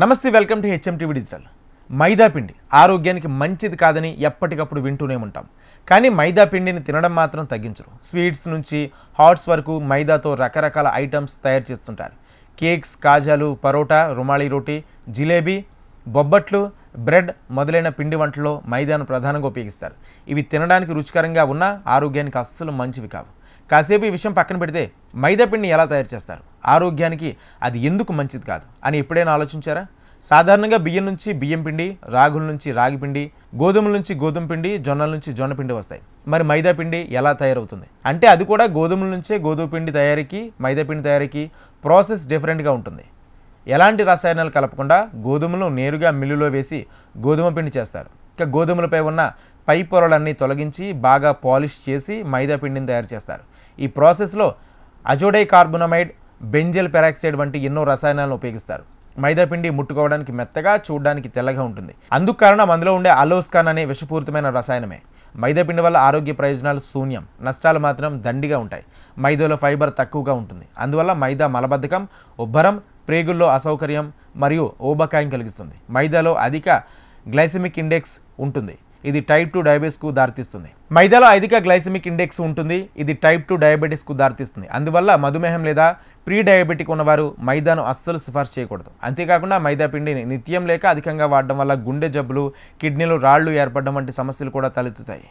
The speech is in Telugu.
నమస్తే, వెల్కమ్ టు హెచ్ఎంటీవీ డిజిటల్. మైదా పిండి ఆరోగ్యానికి మంచిది కాదని ఎప్పటికప్పుడు వింటూనే ఉంటాం. కానీ మైదా పిండిని తినడం మాత్రం తగ్గించరు. స్వీట్స్ నుంచి హాట్స్ వరకు మైదాతో రకరకాల ఐటమ్స్ తయారు చేస్తుంటారు. కేక్స్, కాజాలు, పరోటా, రుమాళీ రోటీ, జిలేబీ, బొబ్బట్లు, బ్రెడ్ మొదలైన పిండి వంటల్లో మైదాను ప్రధానంగా ఉపయోగిస్తారు. ఇవి తినడానికి రుచికరంగా ఉన్నా ఆరోగ్యానికి అస్సలు మంచివి కావు. కాసేపు ఈ విషయం పక్కన పెడితే మైదా పిండిని ఎలా తయారు చేస్తారు, ఆరోగ్యానికి అది ఎందుకు మంచిది కాదు అని ఎప్పుడైనా ఆలోచించారా? సాధారణంగా బియ్యం నుంచి బియ్యం పిండి, రాగుల నుంచి రాగి పిండి, గోధుమల నుంచి గోధుమ పిండి, జొన్నల నుంచి జొన్న పిండి వస్తాయి. మరి మైదా పిండి ఎలా తయారవుతుంది అంటే అది కూడా గోధుమల నుంచే గోధుమ పిండి తయారీకి మైదా పిండి తయారీకి ప్రాసెస్ డిఫరెంట్గా ఉంటుంది. ఎలాంటి రసాయనాలు కలపకుండా గోధుమలను నేరుగా మిల్లులో వేసి గోధుమ పిండి చేస్తారు. ఇక గోధుమలపై ఉన్న పై పొరలన్నీ తొలగించి బాగా పాలిష్ చేసి మైదా పిండిని తయారు చేస్తారు. ఈ ప్రాసెస్లో అజోడైకార్బోనమైడ్, బెంజైల్ పెరాక్సైడ్ వంటి ఎన్నో రసాయనాలను ఉపయోగిస్తారు. మైదా పిండి ముట్టుకోవడానికి మెత్తగా, చూడడానికి తెల్లగా ఉంటుంది. అందుకు కారణం అందులో ఉండే అలోస్కాన్ అనే విషపూరితమైన రసాయనమే. మైదా పిండి వల్ల ఆరోగ్య ప్రయోజనాలు శూన్యం, నష్టాలు మాత్రం దండిగా ఉంటాయి. మైదాలో ఫైబర్ తక్కువగా ఉంటుంది. అందువల్ల మైదా మలబద్ధకం, ఉబ్బరం, ప్రేగుల్లో అసౌకర్యం మరియు ఊబకాయం కలిగిస్తుంది. మైదాలో అధిక గ్లైసెమిక్ ఇండెక్స్ ఉంటుంది. ఇది టైప్ 2 డయాబెటీస్కు దారితీస్తుంది. మైదాలో అధిక గ్లైసెమిక్ ఇండెక్స్ ఉంటుంది. ఇది టైప్ 2 డయాబెటీస్కు దారితీస్తుంది. అందువల్ల మధుమేహం లేదా ప్రీ డయాబెటిక్ ఉన్నవారు మైదాను అస్సలు సిఫార్సు చేయకూడదు. అంతేకాకుండా మైదా పిండిని నిత్యం లేక అధికంగా వాడడం వల్ల గుండె జబ్బులు, కిడ్నీలో రాళ్లు ఏర్పడడం వంటి సమస్యలు కూడా తలెత్తుతాయి.